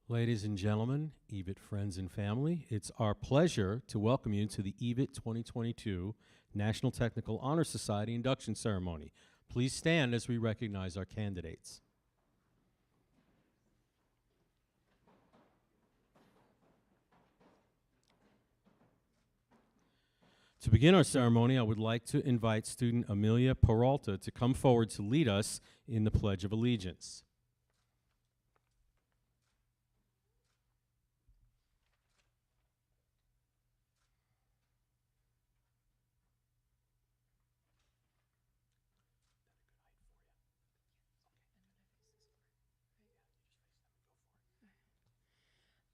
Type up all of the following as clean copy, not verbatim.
Ladies and gentlemen, EVIT friends and family, it's our pleasure to welcome you to the EVIT 2022 National Technical Honor Society Induction Ceremony. Please stand as we recognize our candidates. To begin our ceremony, I would like to invite student Amelia Peralta to come forward to lead us in the Pledge of Allegiance.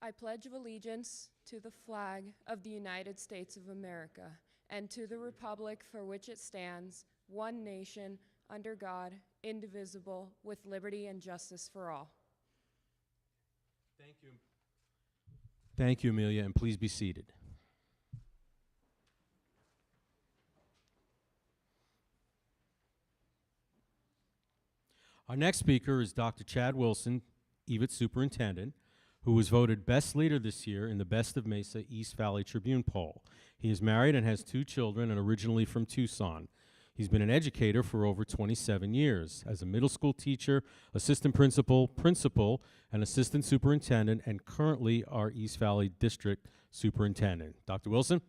I pledge allegiance to the flag of the United States of America and to the republic for which it stands, one nation, under God, indivisible, with liberty and justice for all. Thank you. Thank you, Amelia, and please be seated. Our next speaker is Dr. Chad Wilson, EVIT Superintendent, who was voted Best Leader this year in the Best of Mesa East Valley Tribune poll. He is married and has 2 children and originally from Tucson. He's been an educator for over 27 years as a middle school teacher, assistant principal, and assistant superintendent, and currently our East Valley District Superintendent. Dr. Wilson?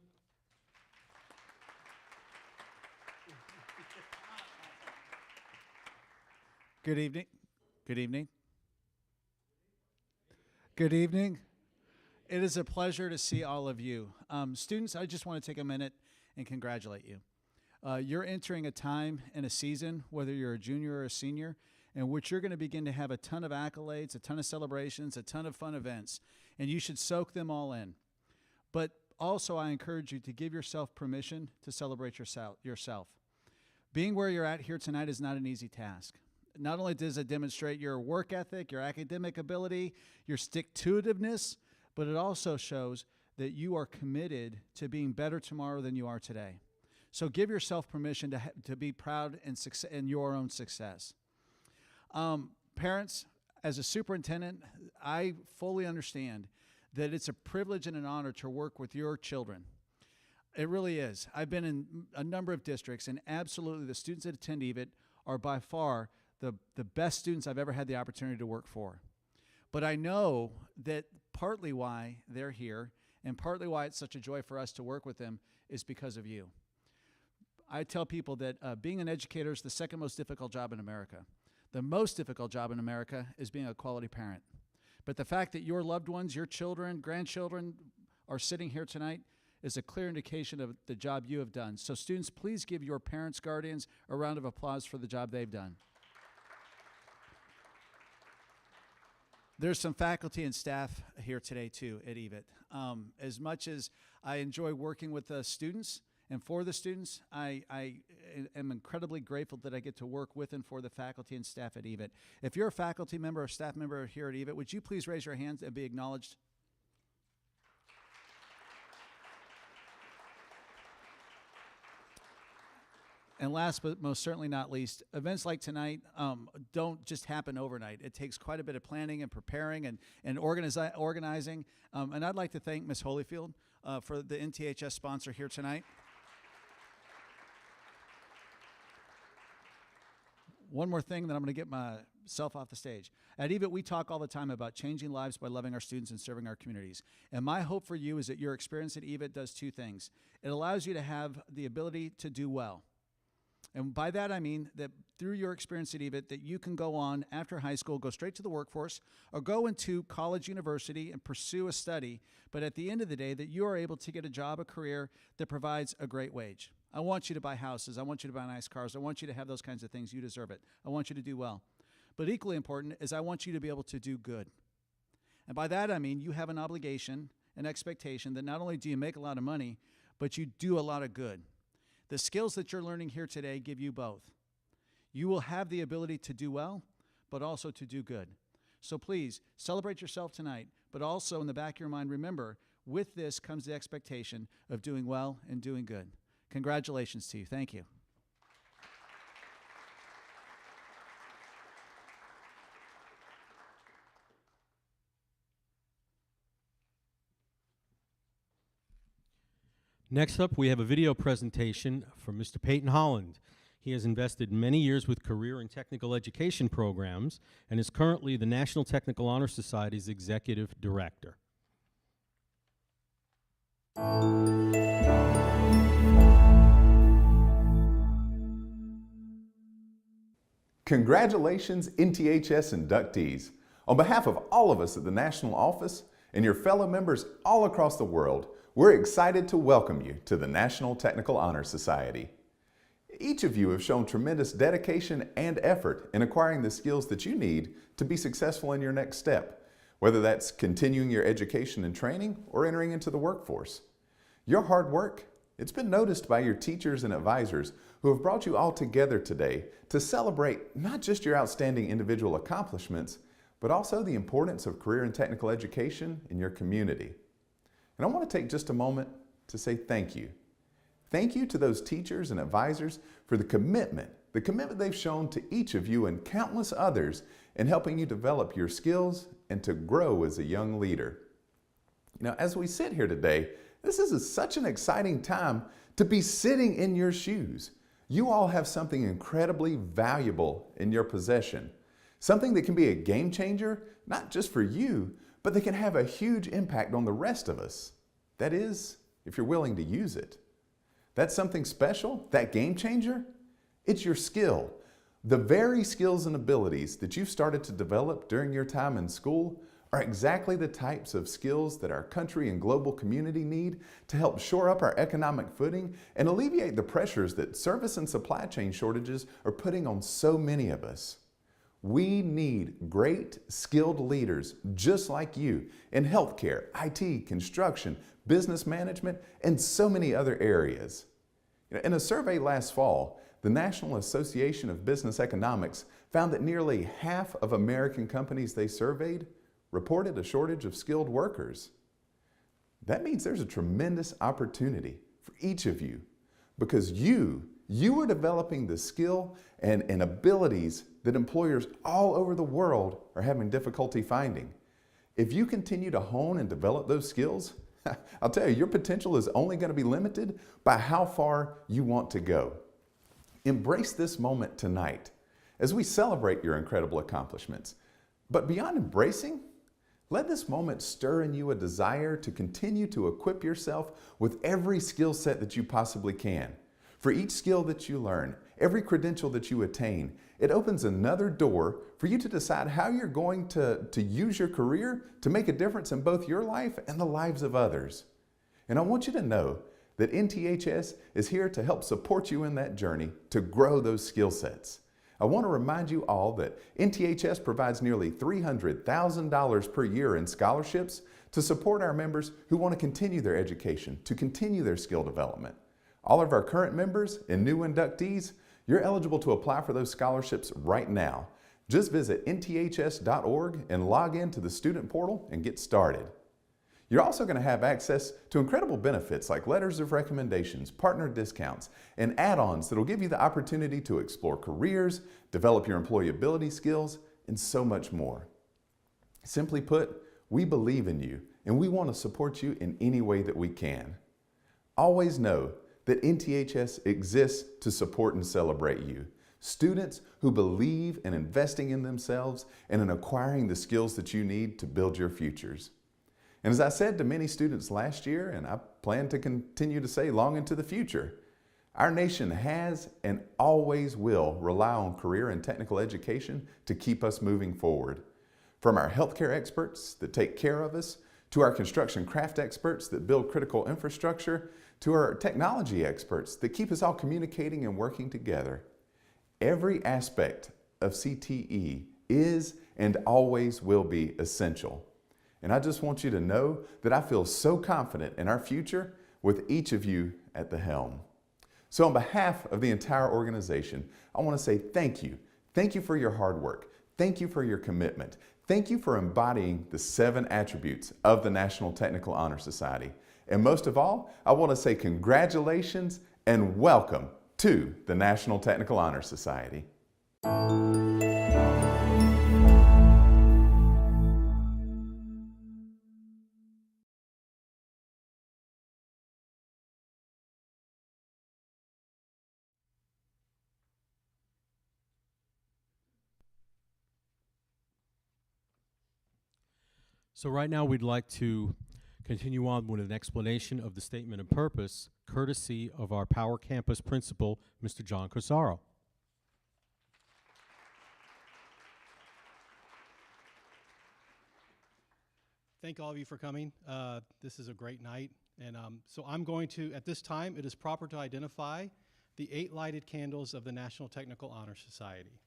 Good evening. Good evening. Good evening. It is a pleasure to see all of you. Students, I just want to take a minute and congratulate you. You're entering a time and a season, whether you're a junior or a senior, in which you're going to begin to have a ton of accolades, a ton of celebrations, a ton of fun events, and you should soak them all in. But also, I encourage you to give yourself permission to celebrate yourself. Being where you're at here tonight is not an easy task. Not only does it demonstrate your work ethic, your academic ability, your stick-to-itiveness, but it also shows that you are committed to being better tomorrow than you are today. So give yourself permission to be proud in your own success. Parents, as a superintendent, I fully understand that it's a privilege and an honor to work with your children. It really is. I've been in a number of districts, and absolutely the students that attend EVIT are by far the best students I've ever had the opportunity to work for. But I know that partly why they're here and partly why it's such a joy for us to work with them is because of you. I tell people that being an educator is the second most difficult job in America. The most difficult job in America is being a quality parent. But the fact that your loved ones, your children, grandchildren are sitting here tonight is a clear indication of the job you have done. So students, please give your parents, guardians a round of applause for the job they've done. There's some faculty and staff here today, too, at EVIT. As much as I enjoy working with the students and for the students, I am incredibly grateful that I get to work with and for the faculty and staff at EVIT. If you're a faculty member or staff member here at EVIT, would you please raise your hands and be acknowledged? And last but most certainly not least, events like tonight don't just happen overnight. It takes quite a bit of planning and preparing and organizing. And I'd like to thank Ms. Holyfield for the NTHS sponsor here tonight. One more thing, then I'm going to get myself off the stage. At EVIT, we talk all the time about changing lives by loving our students and serving our communities. And my hope for you is that your experience at EVIT does 2 things. It allows you to have the ability to do well. And by that I mean that through your experience at EVIT, that you can go on after high school, go straight to the workforce, or go into college, university, and pursue a study. But at the end of the day, that you are able to get a job, a career that provides a great wage. I want you to buy houses. I want you to buy nice cars. I want you to have those kinds of things. You deserve it. I want you to do well. But equally important is I want you to be able to do good. And by that I mean you have an obligation, an expectation that not only do you make a lot of money, but you do a lot of good. The skills that you're learning here today give you both. You will have the ability to do well, but also to do good. So please, celebrate yourself tonight, but also in the back of your mind, remember, with this comes the expectation of doing well and doing good. Congratulations to you. Thank you. Next up, we have a video presentation from Mr. Peyton Holland. He has invested many years with career and technical education programs and is currently the National Technical Honor Society's Executive Director. Congratulations, NTHS inductees. On behalf of all of us at the National Office and your fellow members all across the world, we're excited to welcome you to the National Technical Honor Society. Each of you have shown tremendous dedication and effort in acquiring the skills that you need to be successful in your next step, whether that's continuing your education and training or entering into the workforce. Your hard work, it's been noticed by your teachers and advisors who have brought you all together today to celebrate not just your outstanding individual accomplishments, but also the importance of career and technical education in your community. And I want to take just a moment to say thank you. Thank you to those teachers and advisors for the commitment they've shown to each of you and countless others in helping you develop your skills and to grow as a young leader. Now, as we sit here today, this is such an exciting time to be sitting in your shoes. You all have something incredibly valuable in your possession, something that can be a game changer, not just for you, but that can have a huge impact on the rest of us. That is, if you're willing to use it. That's something special, that game changer, it's your skill. The very skills and abilities that you've started to develop during your time in school are exactly the types of skills that our country and global community need to help shore up our economic footing and alleviate the pressures that service and supply chain shortages are putting on so many of us. We need great, skilled leaders just like you in healthcare, IT, construction, business management, and so many other areas. In a survey last fall, the National Association of Business Economics found that nearly half of American companies they surveyed reported a shortage of skilled workers. That means there's a tremendous opportunity for each of you because you are developing the skill and abilities that employers all over the world are having difficulty finding. If you continue to hone and develop those skills, I'll tell you, your potential is only going to be limited by how far you want to go. Embrace this moment tonight as we celebrate your incredible accomplishments. But beyond embracing, let this moment stir in you a desire to continue to equip yourself with every skill set that you possibly can. For each skill that you learn, every credential that you attain, it opens another door for you to decide how you're going to use your career to make a difference in both your life and the lives of others. And I want you to know that NTHS is here to help support you in that journey to grow those skill sets. I want to remind you all that NTHS provides nearly $300,000 per year in scholarships to support our members who want to continue their education, to continue their skill development. All of our current members and new inductees, you're eligible to apply for those scholarships right now. Just visit nths.org and log in to the student portal and get started. You're also going to have access to incredible benefits like letters of recommendations, partner discounts, and add-ons that will give you the opportunity to explore careers, develop your employability skills, and so much more. Simply put, we believe in you and we want to support you in any way that we can. Always know that NTHS exists to support and celebrate you. Students who believe in investing in themselves and in acquiring the skills that you need to build your futures. And as I said to many students last year, and I plan to continue to say long into the future, our nation has and always will rely on career and technical education to keep us moving forward. From our healthcare experts that take care of us, to our construction craft experts that build critical infrastructure, to our technology experts that keep us all communicating and working together. Every aspect of CTE is and always will be essential. And I just want you to know that I feel so confident in our future with each of you at the helm. So on behalf of the entire organization, I want to say thank you. Thank you for your hard work. Thank you for your commitment. Thank you for embodying the 7 attributes of the National Technical Honor Society. And most of all, I want to say congratulations and welcome to the National Technical Honor Society. So right now we'd like to continue on with an explanation of the statement of purpose, courtesy of our Power Campus principal, Mr. John Corsaro. Thank all of you for coming. This is a great night. And so I'm going to, at this time, it is proper to identify the 8 lighted candles of the National Technical Honor Society.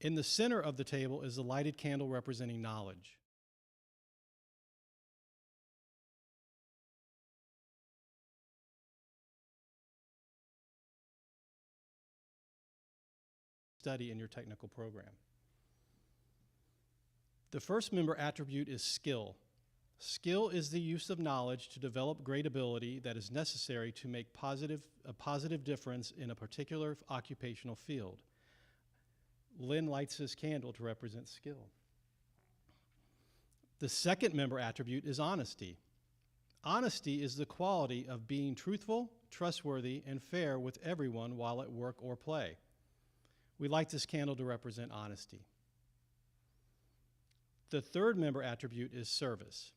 In the center of the table is the lighted candle representing knowledge. Study in your technical program. The first member attribute is skill. Skill is the use of knowledge to develop great ability that is necessary to make a positive difference in a particular occupational field. Lynn lights his candle to represent skill. The second member attribute is honesty. Honesty is the quality of being truthful, trustworthy, and fair with everyone while at work or play. We light this candle to represent honesty. The third member attribute is service.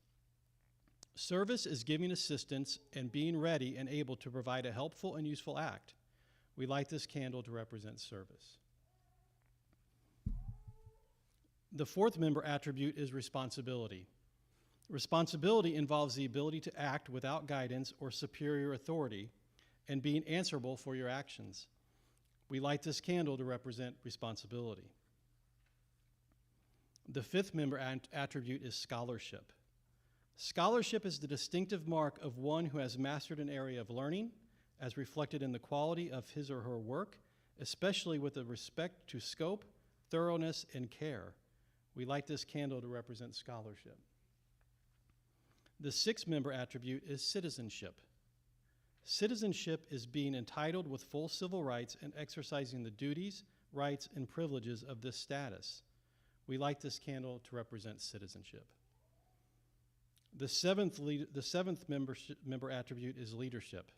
Service is giving assistance and being ready and able to provide a helpful and useful act. We light this candle to represent service. The fourth member attribute is responsibility. Responsibility involves the ability to act without guidance or superior authority and being answerable for your actions. We light this candle to represent responsibility. The fifth member attribute is scholarship. Scholarship is the distinctive mark of one who has mastered an area of learning, as reflected in the quality of his or her work, especially with respect to scope, thoroughness, and care. We light this candle to represent scholarship. The sixth member attribute is citizenship. Citizenship is being entitled with full civil rights and exercising the duties, rights, and privileges of this status. We light this candle to represent citizenship. The seventh member attribute is leadership.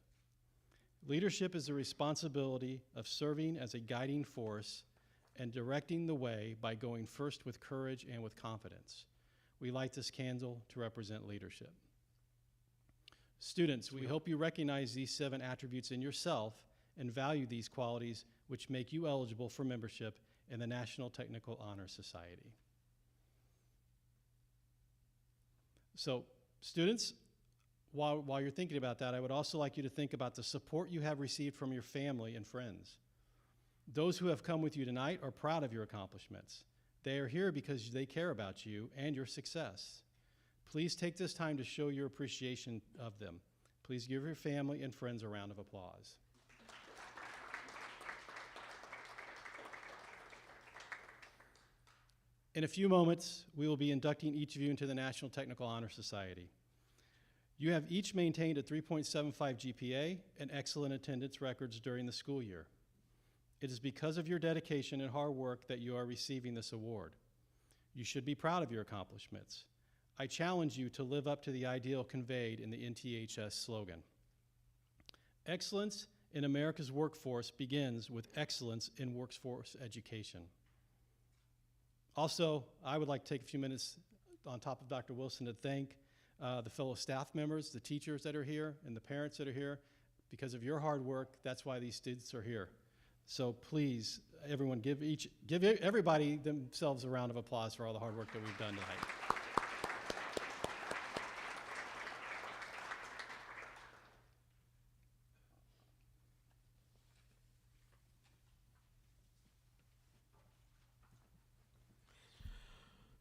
Leadership is the responsibility of serving as a guiding force and directing the way by going first with courage and with confidence. We light this candle to represent leadership. Students, we hope you recognize these 7 attributes in yourself and value these qualities which make you eligible for membership in the National Technical Honor Society. So, students, while you're thinking about that, I would also like you to think about the support you have received from your family and friends. Those who have come with you tonight are proud of your accomplishments. They are here because they care about you and your success. Please take this time to show your appreciation of them. Please give your family and friends a round of applause. In a few moments, we will be inducting each of you into the National Technical Honor Society. You have each maintained a 3.75 GPA and excellent attendance records during the school year. It is because of your dedication and hard work that you are receiving this award. You should be proud of your accomplishments. I challenge you to live up to the ideal conveyed in the NTHS slogan. Excellence in America's workforce begins with excellence in workforce education. Also, I would like to take a few minutes on top of Dr. Wilson to thank the fellow staff members, the teachers that are here, and the parents that are here. Because of your hard work, that's why these students are here. So please, everyone, give everybody themselves a round of applause for all the hard work that we've done tonight.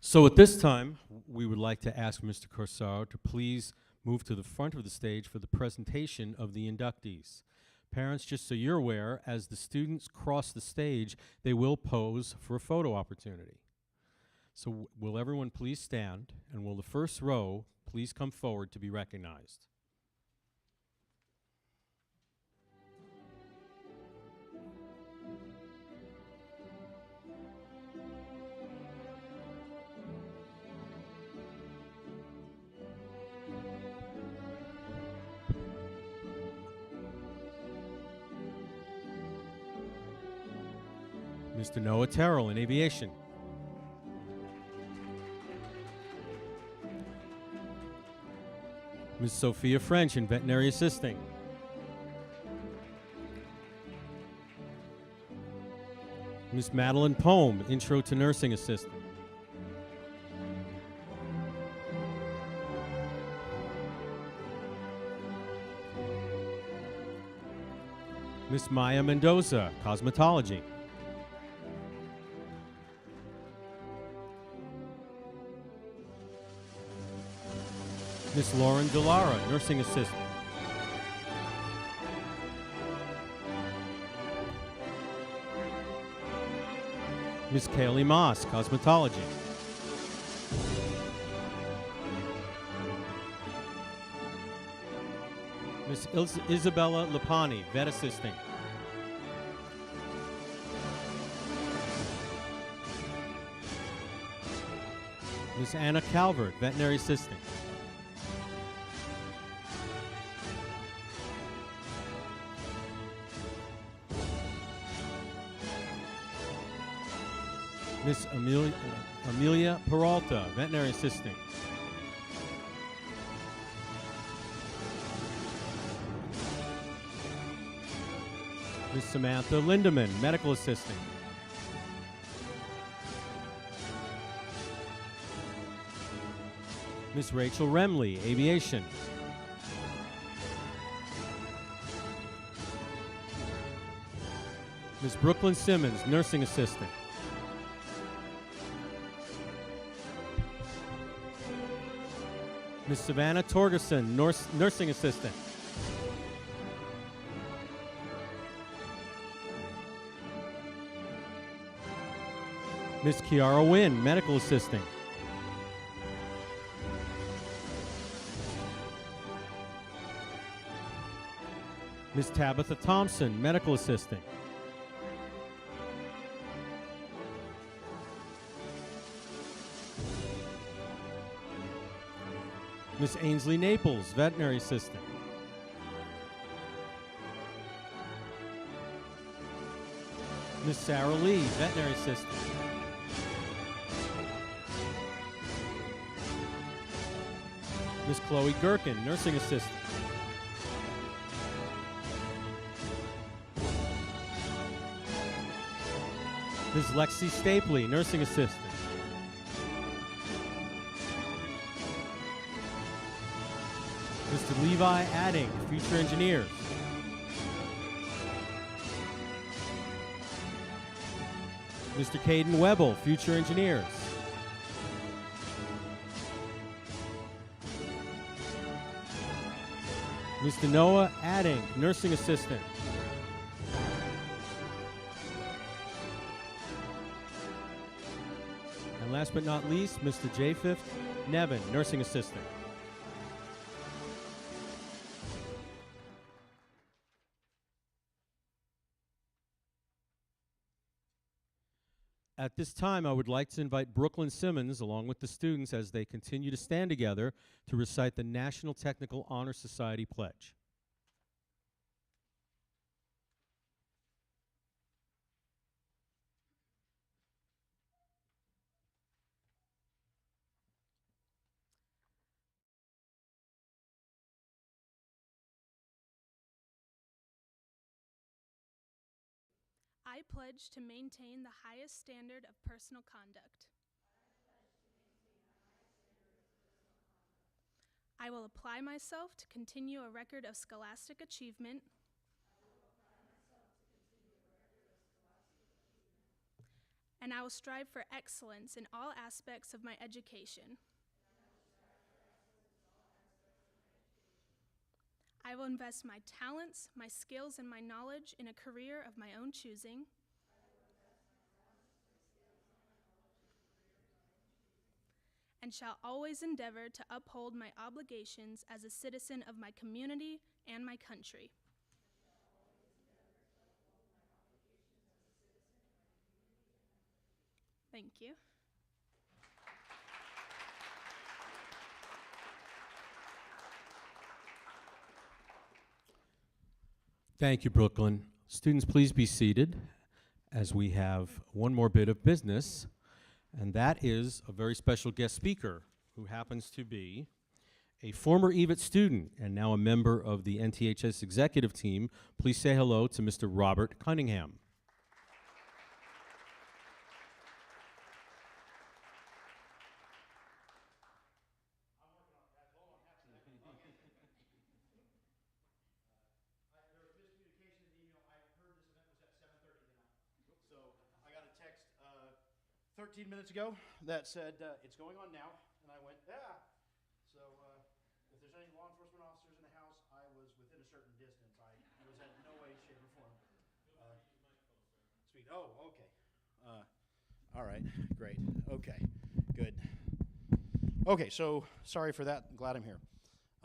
So at this time, we would like to ask Mr. Corsaro to please move to the front of the stage for the presentation of the inductees. Parents, just so you're aware, as the students cross the stage, they will pose for a photo opportunity. So will everyone please stand, and will the first row please come forward to be recognized? Mr. Noah Terrell in aviation. Ms. Sophia French in veterinary assisting. Ms. Madeline Pohm, intro to nursing assistant. Ms. Maya Mendoza, cosmetology. Ms. Lauren Delara, nursing assistant. Ms. Kaylee Moss, cosmetology. Ms. Isabella Lapani, vet assisting. Ms. Anna Calvert, veterinary assistant. Ms. Amelia Peralta, veterinary assistant. Ms. Samantha Lindeman, medical assistant. Ms. Rachel Remley, aviation. Ms. Brooklyn Simmons, nursing assistant. Ms. Savannah Torgerson, nursing assistant. Ms. Kiara Wynn, medical assistant. Ms. Tabitha Thompson, medical assistant. Ms. Ainsley Naples, veterinary assistant. Ms. Sarah Lee, veterinary assistant. Ms. Chloe Gherkin, nursing assistant. Ms. Lexi Stapley, nursing assistant. Mr. Levi Adding, future engineers. Mr. Caden Webble, future engineers. Mr. Noah Adding, nursing assistant. And last but not least, Mr. J5th Nevin, nursing assistant. At this time, I would like to invite Brooklyn Simmons, along with the students, as they continue to stand together to recite the National Technical Honor Society Pledge. I pledge to maintain the highest standard of personal conduct. I will apply myself to continue a record of scholastic achievement. And I will strive for excellence in all aspects of my education. I will invest my talents, my skills, and my knowledge in a career of my own choosing. And shall always endeavor to uphold my obligations as a citizen of my community and my country. Thank you. Thank you, Brooklyn. Students, please be seated as we have one more bit of business, and that is a very special guest speaker who happens to be A former EVIT student and now a member of the NTHS executive team, please say hello to Mr. Robert Cunningham. So I got a text 13 minutes ago that said it's going on now, and I went, yeah. So if there's any law enforcement officers in the house, I was within a certain distance. I was at no way, shape, or form. Sweet. Oh, okay. All right. Great. Okay. Good. Okay. So sorry for that. I'm glad I'm here.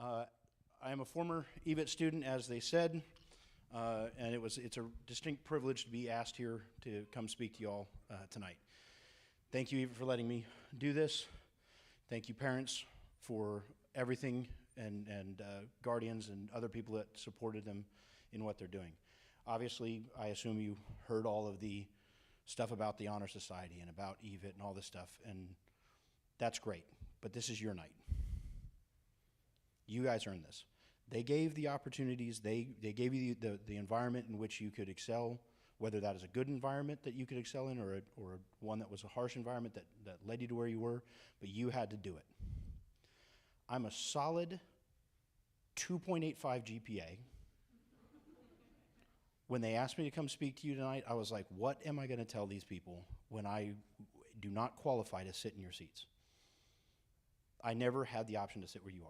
I am a former EVIT student, as they said. And it's a distinct privilege to be asked here to come speak to you all tonight. Thank you, EVIT, for letting me do this. Thank you, parents, for everything, and guardians and other people that supported them in what they're doing. Obviously, I assume you heard all of the stuff about the Honor Society and about EVIT and all this stuff, and that's great, but this is your night. You guys earned this. They gave the opportunities, they gave you the environment in which you could excel, whether that is a good environment that you could excel in or one that was a harsh environment that led you to where you were, but you had to do it. I'm a solid 2.85 GPA. When they asked me to come speak to you tonight, I was like, what am I going to tell these people when I do not qualify to sit in your seats? I never had the option to sit where you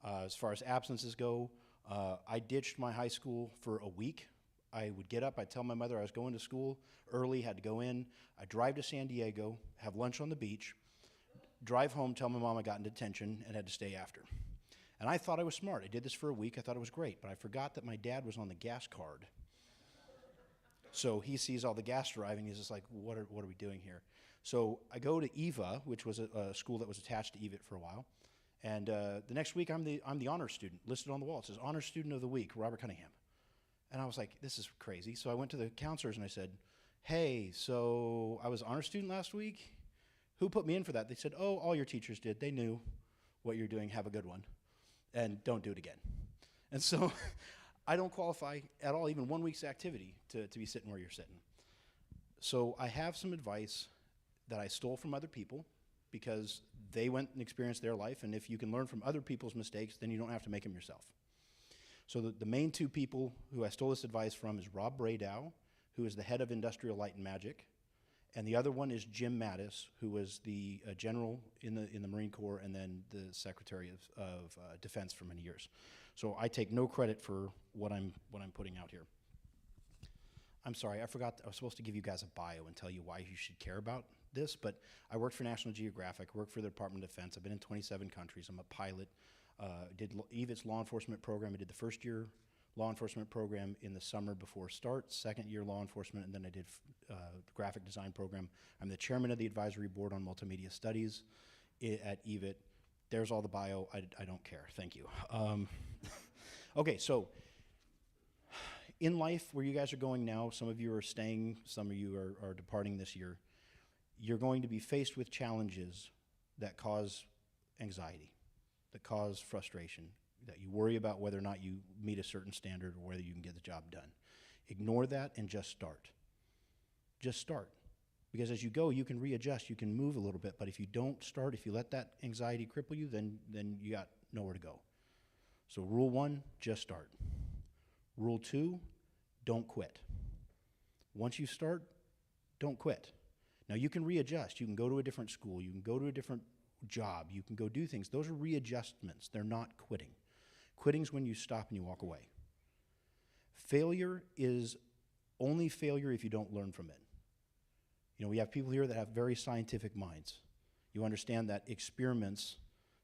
are. As far as absences go, I ditched my high school for a week. I would get up, I'd tell my mother I was going to school early, had to go in. I'd drive to San Diego, have lunch on the beach, drive home, tell my mom I got in detention and had to stay after. And I thought I was smart. I did this for a week. I thought it was great, but I forgot that my dad was on the gas card. So he sees all the gas driving. He's just like, what are we doing here? So I go to EVA, which was a school that was attached to EVIT for a while. And the next week, I'm the honor student listed on the wall. It says Honor Student of the Week, Robert Cunningham. And I was like, this is crazy. So I went to the counselors and I said, hey, so I was honor student last week. Who put me in for that? They said, oh, all your teachers did. They knew what you're doing. Have a good one. And don't do it again. And so I don't qualify at all, even 1 week's activity, to be sitting where you're sitting. So I have some advice that I stole from other people because they went and experienced their life, and if you can learn from other people's mistakes, then you don't have to make them yourself. So the main two people who I stole this advice from is Rob Bradow, who is the head of Industrial Light and Magic, and the other one is Jim Mattis, who was the general in the Marine Corps and then the Secretary of Defense for many years. So I take no credit for what I'm putting out here. I'm sorry, I forgot. I was supposed to give you guys a bio and tell you why you should care about this, but I worked for National Geographic, worked for the Department of Defense. I've been in 27 countries. I'm a pilot. Did EVIT's law enforcement program. I did the first year law enforcement program in the summer before start, second year law enforcement, and then I did the graphic design program. I'm the chairman of the advisory board on multimedia studies at EVIT. There's all the bio. I don't care. Thank you. Okay, so in life, where you guys are going now, some of you are staying, some of you are departing this year, you're going to be faced with challenges that cause anxiety, that cause frustration, that you worry about whether or not you meet a certain standard or whether you can get the job done. Ignore that and just start. Just start. Because as you go, you can readjust, you can move a little bit, but if you don't start, if you let that anxiety cripple you, then you got nowhere to go. So rule 1, just start. Rule 2, don't quit. Once you start, don't quit. Now you can readjust. You can go to a different school. You can go to a different job. You can go do things. Those are readjustments. They're not quitting. Quitting's when you stop and you walk away. Failure is only failure if you don't learn from it. You know, we have people here that have very scientific minds. You understand that experiments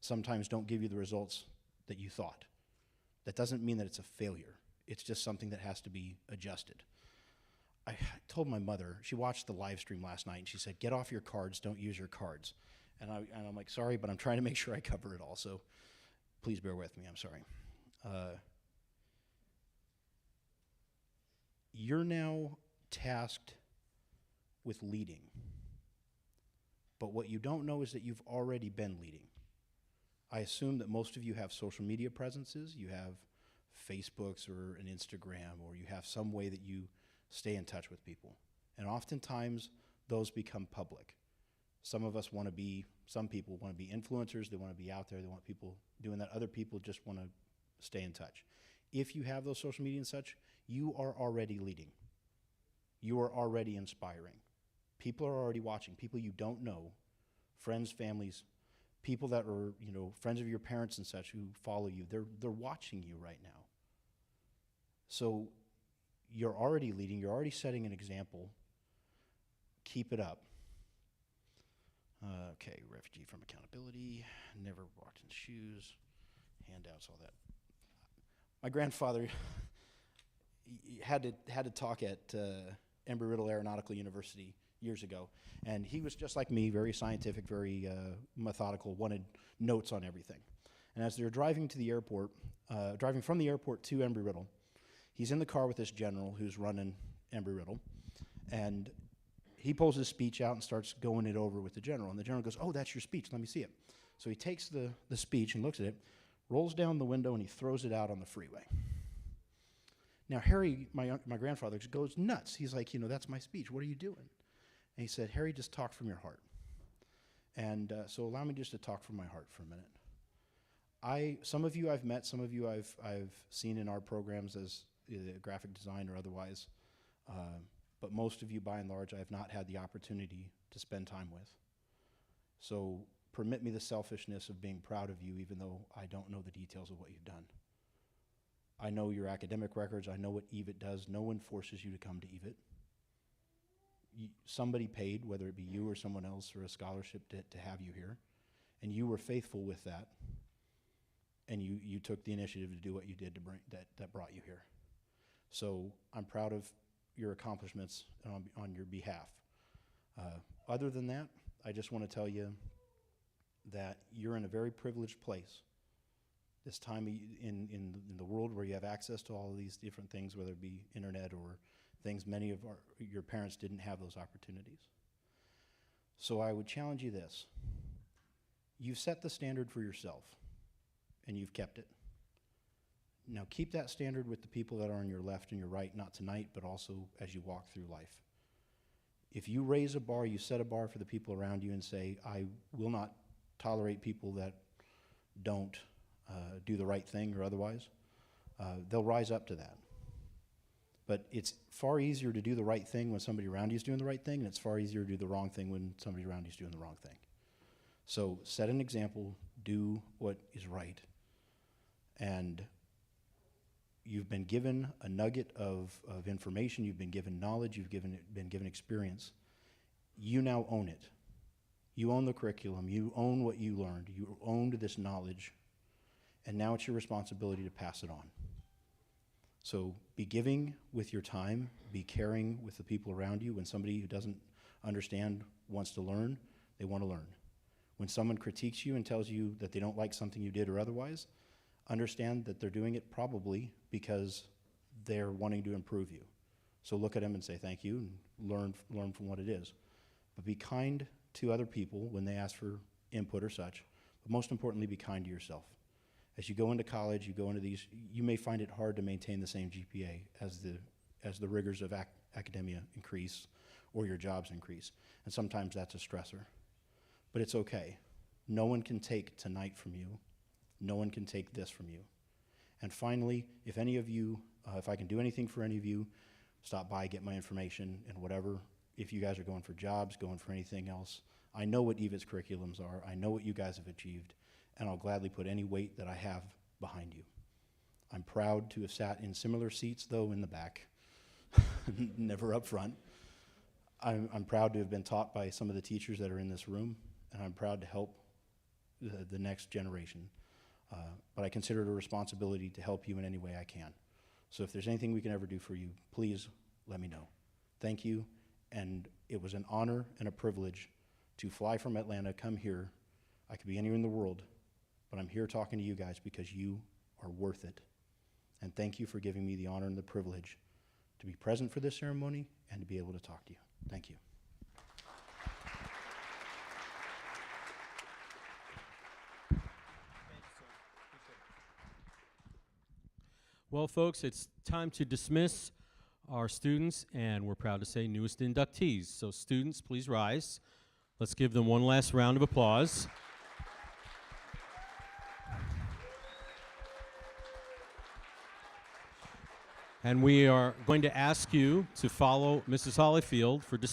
sometimes don't give you the results that you thought. That doesn't mean that it's a failure. It's just something that has to be adjusted. I told my mother, she watched the live stream last night, and she said, get off your cards, don't use your cards. And I'm like, sorry, but I'm trying to make sure I cover it all, so please bear with me, I'm sorry. You're now tasked with leading. But what you don't know is that you've already been leading. I assume that most of you have social media presences. You have Facebooks or an Instagram, or you have some way that you stay in touch with people. And oftentimes, those become public. Some people want to be influencers, they want to be out there, they want people doing that. Other people just want to stay in touch. If you have those social media and such, you are already leading. You are already inspiring. People are already watching, people you don't know, friends, families, people that are, friends of your parents and such who follow you. They're watching you right now. So you're already leading, you're already setting an example. Keep it up. Okay, refugee from accountability, never walked in shoes, handouts, all that. My grandfather had to talk at Embry-Riddle Aeronautical University years ago, and he was just like me, very scientific, very methodical, wanted notes on everything. And as they're driving to the airport, driving from the airport to Embry-Riddle, he's in the car with this general who's running Embry-Riddle, and he pulls his speech out and starts going it over with the general. And the general goes, "Oh, that's your speech. Let me see it." So he takes the speech and looks at it, rolls down the window, and he throws it out on the freeway. Now, Harry, my grandfather, goes nuts. He's like, "That's my speech. What are you doing?" And he said, "Harry, just talk from your heart." And so allow me just to talk from my heart for a minute. Some of you I've met, some of you I've seen in our programs as graphic design or otherwise. But most of you, by and large, I have not had the opportunity to spend time with. So permit me the selfishness of being proud of you, even though I don't know the details of what you've done. I know your academic records. I know what EVIT does. No one forces you to come to EVIT. Somebody paid, whether it be you or someone else, or a scholarship to have you here, and you were faithful with that, and you took the initiative to do what you did to bring that brought you here. So I'm proud of your accomplishments on your behalf. Other than that, I just want to tell you that you're in a very privileged place. This time in the world where you have access to all of these different things, whether it be internet or things many of your parents didn't have those opportunities. So I would challenge you this. You've set the standard for yourself, and you've kept it. Now keep that standard with the people that are on your left and your right, not tonight, but also as you walk through life. If you raise a bar, you set a bar for the people around you and say, "I will not tolerate people that don't do the right thing or otherwise," they'll rise up to that. But it's far easier to do the right thing when somebody around you is doing the right thing, and it's far easier to do the wrong thing when somebody around you is doing the wrong thing. So set an example, do what is right. And you've been given a nugget of information, you've been given knowledge, you've been given experience. You now own it. You own the curriculum, you own what you learned, you owned this knowledge, and now it's your responsibility to pass it on. So be giving with your time, be caring with the people around you. When somebody who doesn't understand wants to learn, they want to learn. When someone critiques you and tells you that they don't like something you did or otherwise, understand that they're doing it probably because they're wanting to improve you. So look at them and say thank you and learn from what it is. But be kind to other people when they ask for input or such. But most importantly, be kind to yourself. As you go into college, you go into these, you may find it hard to maintain the same GPA as the rigors of academia increase or your jobs increase. And sometimes that's a stressor. But it's okay. No one can take tonight from you. No one can take this from you. And finally, if any of you, if I can do anything for any of you, stop by, get my information, and whatever. If you guys are going for jobs, going for anything else, I know what EVIT's curriculums are. I know what you guys have achieved, and I'll gladly put any weight that I have behind you. I'm proud to have sat in similar seats, though, in the back, never up front. I'm proud to have been taught by some of the teachers that are in this room, and I'm proud to help the next generation. But I consider it a responsibility to help you in any way I can. So if there's anything we can ever do for you, please let me know. Thank you, and it was an honor and a privilege to fly from Atlanta, come here. I could be anywhere in the world, but I'm here talking to you guys because you are worth it. And thank you for giving me the honor and the privilege to be present for this ceremony and to be able to talk to you. Thank you. Well, folks, it's time to dismiss our students, and we're proud to say newest inductees. So students, please rise. Let's give them one last round of applause. And we are going to ask you to follow Mrs. Hollyfield for dismissal.